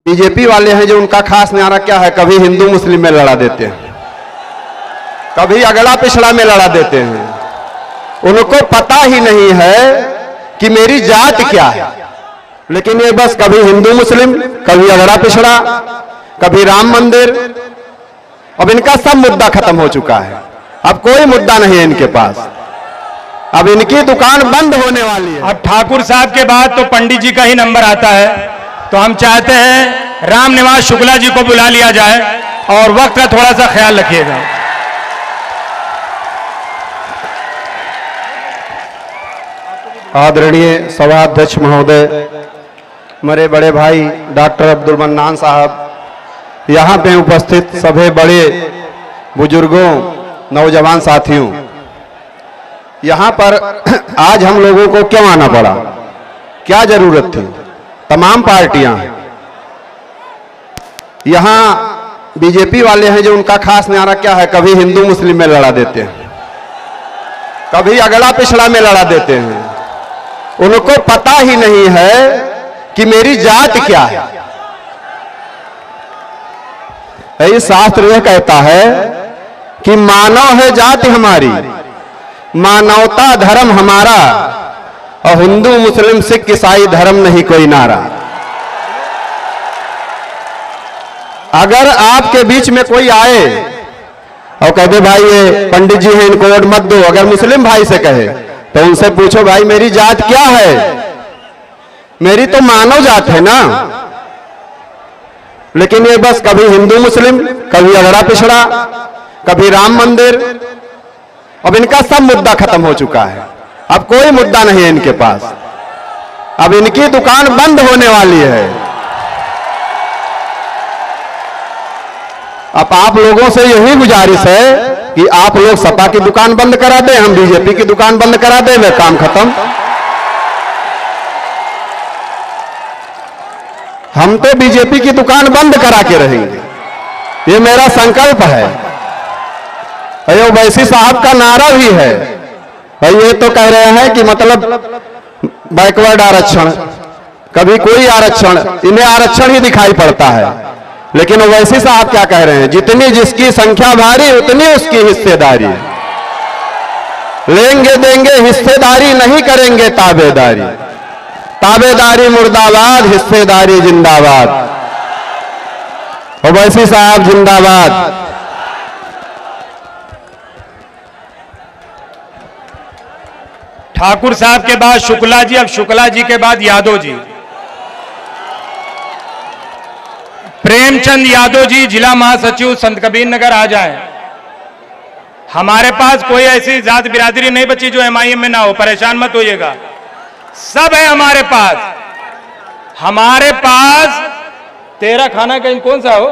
BJP वाले हैं जो उनका खास न्यारा क्या है, कभी हिंदू मुस्लिम में लड़ा देते हैं, कभी अगला पिछड़ा में लड़ा देते हैं। उनको पता ही नहीं है कि मेरी जात क्या है, लेकिन ये बस कभी हिंदू मुस्लिम, कभी अगला पिछड़ा, कभी राम मंदिर। अब इनका सब मुद्दा खत्म हो चुका है, अब कोई मुद्दा नहीं है इनके पास। अब इनकी दुकान बंद होने वाली है। अब ठाकुर साहब के बाद तो पंडित जी का ही नंबर आता है, तो हम चाहते हैं राम निवास शुक्ला जी को बुला लिया जाए और वक्त का थोड़ा सा ख्याल रखिएगा। आदरणीय सभाध्यक्ष महोदय, मेरे बड़े भाई डॉक्टर अब्दुल मन्नान साहब, यहाँ पे उपस्थित सभी बड़े बुजुर्गों, नौजवान साथियों, यहाँ पर आज हम लोगों को क्यों आना पड़ा, क्या जरूरत थी? तमाम पार्टियां हैं यहाँ। बीजेपी वाले हैं जो उनका खास न्यारा क्या है, कभी हिंदू मुस्लिम में लड़ा देते हैं, कभी अगला पिछड़ा में लड़ा देते हैं। उनको पता ही नहीं है कि मेरी जात क्या है। ये शास्त्र यह कहता है कि मानव है जाति हमारी, मानवता धर्म हमारा, और हिंदू मुस्लिम सिख ईसाई धर्म नहीं कोई नारा। अगर आपके बीच में कोई आए और कहते भाई ये पंडित जी हैं इनको वोट मत दो, अगर मुस्लिम भाई से कहे तो उनसे पूछो भाई मेरी जात क्या है, मेरी तो मानव जात है ना। लेकिन ये बस कभी हिंदू मुस्लिम, कभी अगड़ा पिछड़ा, कभी राम मंदिर। अब इनका सब मुद्दा खत्म हो चुका है, अब कोई मुद्दा नहीं है इनके पास। अब इनकी दुकान बंद होने वाली है। अब आप लोगों से यही गुजारिश है कि आप लोग सपा की दुकान बंद करा दें, हम बीजेपी की दुकान बंद करा दें, वे काम खत्म। हम तो बीजेपी की दुकान बंद करा के रहेंगे, ये मेरा संकल्प है। अयो वैसी साहब का नारा भी है भाई, ये तो कह रहे हैं कि मतलब बैकवर्ड आरक्षण, कभी कोई आरक्षण, इन्हें आरक्षण ही दिखाई पड़ता है। लेकिन वैसी साहब क्या कह रहे हैं, जितनी जिसकी संख्या भारी उतनी उसकी हिस्सेदारी, लेंगे देंगे हिस्सेदारी, नहीं करेंगे ताबेदारी। ताबेदारी मुर्दाबाद, हिस्सेदारी जिंदाबाद। वैसी साहब जिंदाबाद। ठाकुर साहब के बाद शुक्ला जी, अब शुक्ला जी के बाद यादव जी। प्रेमचंद यादव जी जिला महासचिव संत कबीर नगर आ जाएं। हमारे पास कोई ऐसी जात बिरादरी नहीं बची जो एमआईएम में ना हो, परेशान मत होइएगा, सब है हमारे पास। हमारे पास तेरा खाना कहीं कौन सा हो,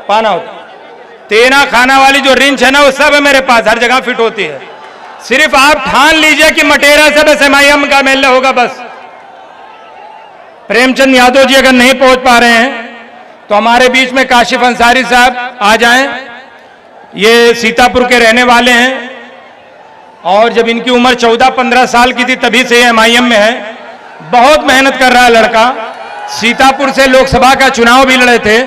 पाना हो, तेरा खाना वाली जो रिंच है ना, वो सब है मेरे पास, हर जगह फिट होती है। सिर्फ आप ठान लीजिए कि मटेरा से बस एमआईएम का मेल होगा बस। प्रेमचंद यादव जी अगर नहीं पहुंच पा रहे हैं तो हमारे बीच में काशिफ अंसारी साहब आ जाएं। ये सीतापुर के रहने वाले हैं और जब इनकी उम्र 14-15 साल की थी तभी से एमआईएम में है। बहुत मेहनत कर रहा है लड़का, सीतापुर से लोकसभा का चुनाव भी लड़े थे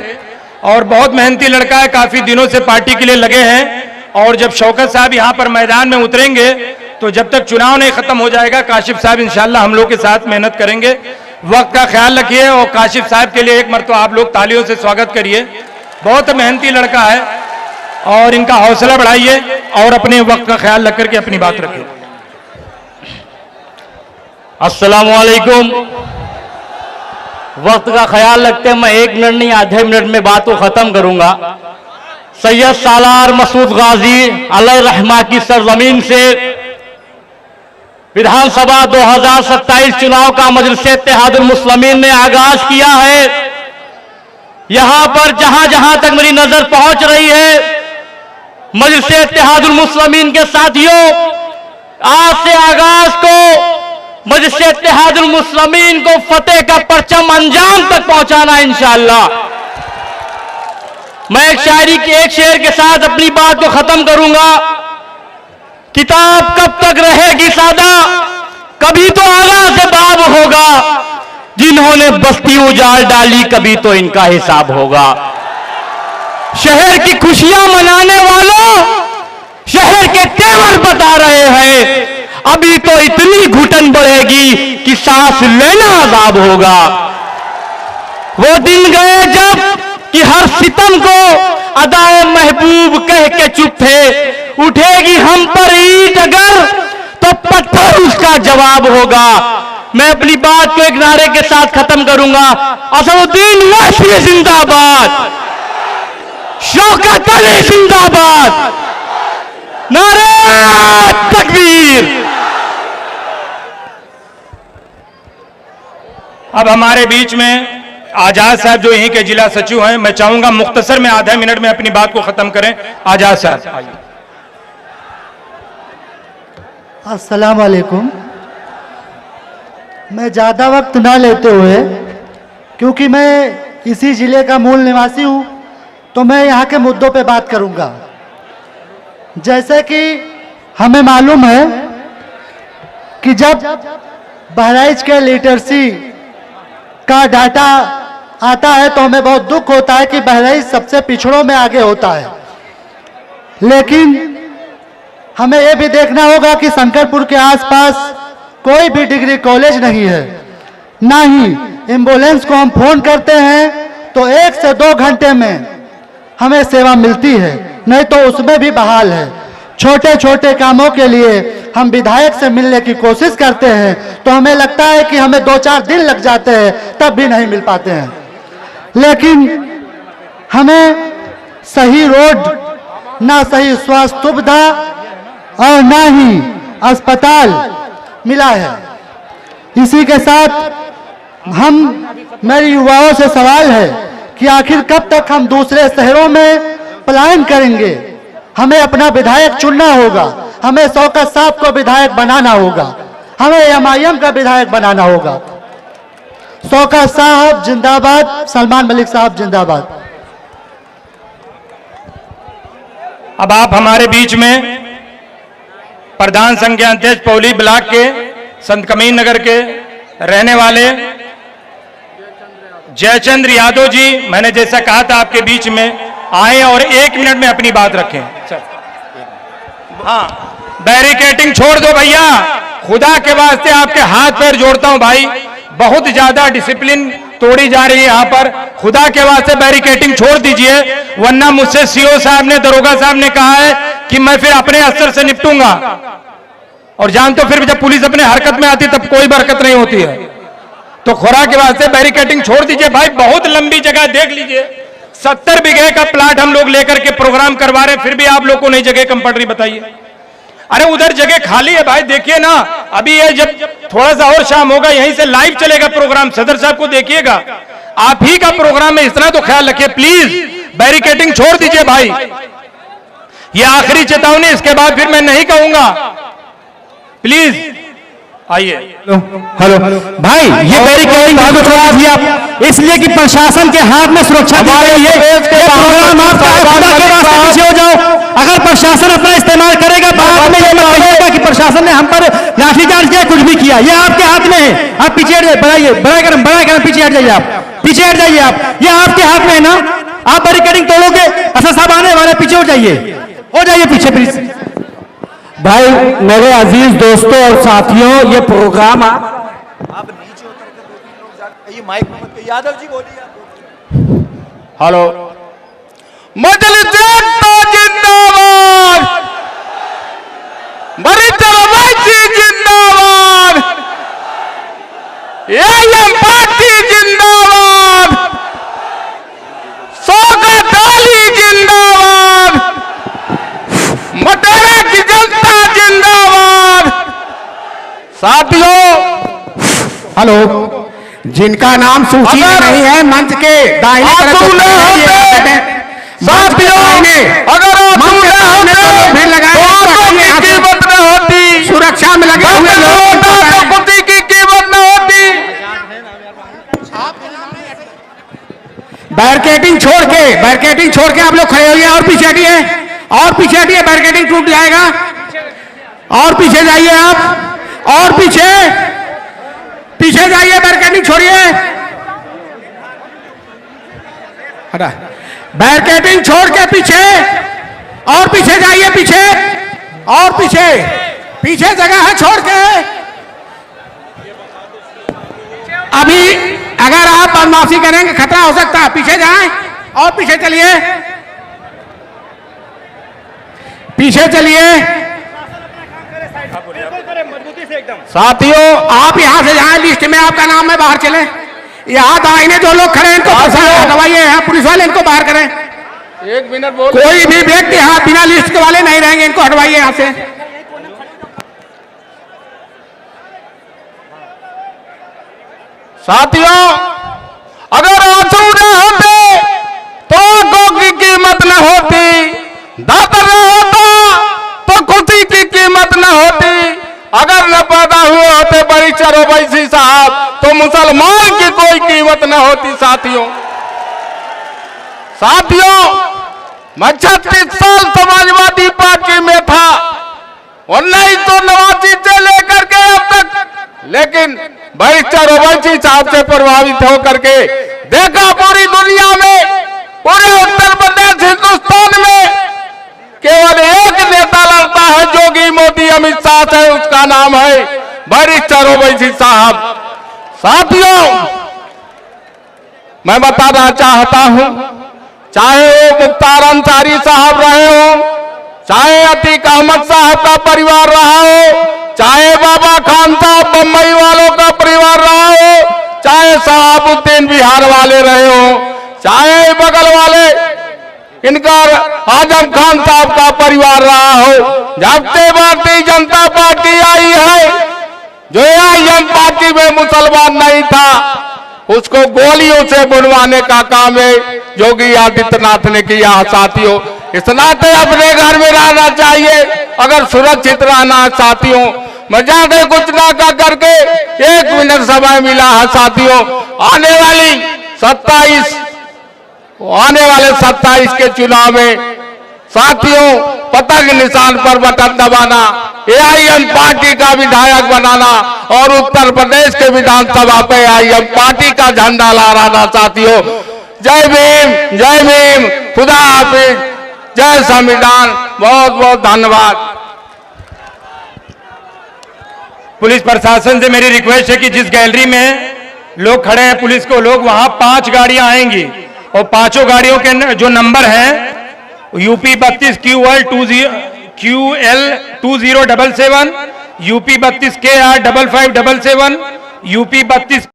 और बहुत मेहनती लड़का है, काफी दिनों से पार्टी के लिए लगे हैं। और जब शौकत साहब यहां पर मैदान में उतरेंगे तो जब तक चुनाव नहीं खत्म हो जाएगा, काशिफ साहब इंशाल्लाह हम लोग के साथ मेहनत करेंगे। वक्त का ख्याल रखिए और काशिफ साहब के लिए एक मरतबा आप लोग तालियों से स्वागत करिए। बहुत मेहनती लड़का है और इनका हौसला बढ़ाइए और अपने वक्त का ख्याल रख करके अपनी बात रखिए। अस्सलाम वालेकुम। वक्त का ख्याल रखते मैं 1 मिनट नहीं आधे मिनट में बात को खत्म करूंगा। सैयद सालार मसूद गाजी अलैहि रहमा की सरजमीन से विधानसभा 2027 चुनाव का मजलिस इत्तेहादुल मुस्लिमीन ने आगाज किया है। यहां पर जहां जहां तक मेरी नजर पहुंच रही है, मजलिस इत्तेहादुल मुस्लिमीन के साथियों, आज से आगाज को मजलिस इत्तेहादुल मुस्लिमीन को फतेह का परचम अंजाम तक पहुंचाना इंशाअल्लाह। मैं एक शायरी के एक शेर के साथ अपनी बात को खत्म करूंगा। किताब कब तक रहेगी सादा, कभी तो आगा से बाब होगा। जिन्होंने बस्ती उजाड़ डाली, कभी तो इनका हिसाब होगा। शहर की खुशियां मनाने वालों, शहर के तेवर बता रहे हैं, अभी तो इतनी घुटन बढ़ेगी कि सांस लेना अजाब होगा। वो दिन गए जब कि हर सितम को अदाए महबूब कह के चुप थे, उठेगी हम पर ईंट अगर तो पत्थर उसका जवाब होगा। मैं अपनी बात को एक नारे के साथ खत्म करूंगा। असदुद्दीन ओवैसी जिंदाबाद, शौकत अली जिंदाबाद, नारे तकबीर। अब हमारे बीच में आजाद साहब जो यहीं के जिला सचिव हैं, मैं चाहूंगा मुख्तसर में आधा मिनट में अपनी बात को खत्म करें। आजाद साहब। अस्सलाम वालेकुम। मैं ज़्यादा वक्त ना लेते हुए, क्योंकि मैं इसी ज़िले का मूल निवासी हूँ, तो मैं यहाँ के मुद्दों पे बात करूँगा। जैसे कि हमें मालूम है कि जब बहराइच के लिटरेसी का डाटा आता है तो हमें बहुत दुख होता है कि बहराइच सबसे पिछड़ों में आगे होता है। लेकिन हमें यह भी देखना होगा कि शंकरपुर के आसपास कोई भी डिग्री कॉलेज नहीं है, ना ही एम्बुलेंस को हम फोन करते हैं तो 1 से 2 घंटे में हमें सेवा मिलती है, नहीं तो उसमें भी बहाल है। छोटे छोटे कामों के लिए हम विधायक से मिलने की कोशिश करते हैं तो हमें लगता है कि हमें 2-4 दिन लग जाते हैं, तब भी नहीं मिल पाते हैं। लेकिन हमें सही रोड, ना सही स्वास्थ्य सुविधा और ना ही अस्पताल मिला है। इसी के साथ मेरे युवाओं से सवाल है कि आखिर कब तक हम दूसरे शहरों में पलायन करेंगे। हमें अपना विधायक चुनना होगा, हमें शौकत साहब को विधायक बनाना होगा, हमें एमआईएम का विधायक बनाना होगा। शौकत साहब जिंदाबाद, सलमान मलिक साहब जिंदाबाद। अब आप हमारे बीच में प्रधान संघीय अध्यक्ष पौली ब्लॉक के संत कमीन नगर के रहने वाले जयचंद्र यादव जी, मैंने जैसा कहा था आपके बीच में आए और 1 मिनट में अपनी बात रखें। हाँ, बैरिकेटिंग छोड़ दो भैया, खुदा के वास्ते आपके हाथ पैर जोड़ता हूं भाई, बहुत ज्यादा डिसिप्लिन तोड़ी जा रही है यहाँ पर। खुदा के वास्ते बैरिकेटिंग छोड़ दीजिए, वरना मुझसे सीओ साहब ने, दरोगा साहब ने कहा है कि मैं फिर अपने अस्तर से निपटूंगा। और जान तो फिर जब पुलिस अपने हरकत में आती तब कोई बरकत नहीं होती है। तो खुदा के वास्ते बैरिकेटिंग छोड़ दीजिए भाई, बहुत लंबी जगह देख लीजिए। 70 बीघे का प्लाट हम लोग लेकर के प्रोग्राम करवा रहे हैं, फिर भी आप लोग को नई जगह कम पड़ रही, बताइए। अरे उधर जगह खाली है भाई, देखिए ना। अभी ये जब थोड़ा सा और शाम होगा, यहीं से लाइव चलेगा प्रोग्राम, सदर साहब को देखिएगा। आप ही का प्रोग्राम है, इतना तो ख्याल रखिए प्लीज। बैरिकेटिंग छोड़ दीजिए भाई, ये आखिरी चेतावनी, इसके बाद फिर मैं नहीं कहूंगा, प्लीज आइए। हेलो भाई, ये बैरिकेडिंग को छोड़ा दिया इसलिए कि प्रशासन के हाथ में सुरक्षा दी गई है। प्रोग्राम आपका खुदा के वास्ते पीछे हो जाओ। अगर प्रशासन अपना इस्तेमाल करेगा, बाद में ये मत कहिएगा कि प्रशासन ने हम पर लाठीचार्ज किया, कुछ भी किया। ये आपके हाथ में है, आप पीछे हट जाइए, बढ़ाइए, पीछे हट जाइए, आप पीछे हट जाइए। आप, ये आपके हाथ में है ना, आप बैरिकेडिंग तोड़ोगे, असद साहब आने वाले, पीछे हो जाइए पीछे प्लीज। भाई मेरे अजीज दोस्तों और साथियों, ये प्रोग्राम आप नीचे उतर कर 2-3 लोग जाके माइक में मत, यादव जी बोलिए। हेलो, मजलिस जिंदाबाद, ओवैसी जिंदाबाद, एएम पार्टी जिंदाबाद, शौकत अली जिंदाबाद, मटेरा की जनता जिंदाबाद। साथियों, हेलो, जिनका नाम सूची में नहीं है मंच के दाहिने तरफ साथियों, अगर भीड़ लगाए कीमत न होती, सुरक्षा में लगे हुए लोग तो कुत्ते की कीमत न होती। बैरिकेडिंग छोड़ के आप लोग खड़े होइए और पीछे हटिए, बैरिकेडिंग टूट जाएगा। और पीछे जाइए आप, और पीछे पीछे जाइए, बैरिकेडिंग छोड़िए, हटा, बैरिकेडिंग छोड़ के पीछे, और पीछे जाइए, पीछे और पीछे, पीछे जगह है छोड़ के। अभी अगर आप बदमाशी करेंगे खतरा हो सकता है, पीछे जाएं और पीछे चलिए, पीछे चलिए। साथियों, आप यहां से जाएं, लिस्ट में आपका नाम है, बाहर चले। यहाँ दाहिने जो लोग खड़े हैं इनको हटवाइए, यहाँ पुलिस वाले इनको बाहर करें। 1 मिनट बोल। कोई भी व्यक्ति यहाँ बिना लिस्ट के वाले नहीं रहेंगे, इनको हटवाइए यहाँ से। साथियों, अगर आंसू न होते तो आंखों की कीमत न होती, दाता न होता तो खुशी की कीमत न होती, अगर न पैदा हुए होते बरीचर ओवैसी साहब तो मुसलमान की कोई कीमत न होती। साथियों, मैं 36 साल समाजवादी पार्टी में था, 1989 से लेकर के अब तक, लेकिन बरीचर ओवैसी साहब से प्रभावित होकर के देखा पूरी दुनिया में, पूरे उत्तर प्रदेश हिंदुस्तान में केवल एक नेता लड़ता है, जोगी मोदी अमित शाह से, उसका नाम है बरीचर ओवैसी साहब। साथियों, मैं बताना चाहता हूं, चाहे वो मुख्तार अंसारी साहब रहे हो, चाहे अतीक अहमद साहब का परिवार रहा हो, चाहे बाबा खान साहब बम्बई वालों का परिवार रहा हो, चाहे शहाबुद्दीन बिहार वाले रहे हो, चाहे बगल वाले इनका आजम खान साहब का परिवार रहा हो, जब से भारतीय जनता पार्टी आई है, जो आईएम पार्टी में मुसलमान नहीं था उसको गोलियों से बुनवाने का काम है योगी आदित्यनाथ ने किया। साथियों, इस नाते अपने घर में रहना चाहिए अगर सुरक्षित रहना है। साथियों, मैं ज्यादा कुछ ना करके 1 मिनट समय मिला है। साथियों, आने वाले 27 के चुनाव में साथियों, पतंग निशान पर बटन दबाना, एआईएम पार्टी का विधायक बनाना और उत्तर प्रदेश के विधानसभा पे एआईएम पार्टी का झंडा लहराना। साथियों, जय भीम, जय भीम, खुदा हाफिज, जय संविधान। बहुत बहुत धन्यवाद। पुलिस प्रशासन से मेरी रिक्वेस्ट है कि जिस गैलरी में लोग खड़े हैं पुलिस को लोग, वहां 5 गाड़ियां आएंगी और 5 गाड़ियों के जो नंबर हैं UP 32 QL 2077, UP 32 KR 5577, UP 32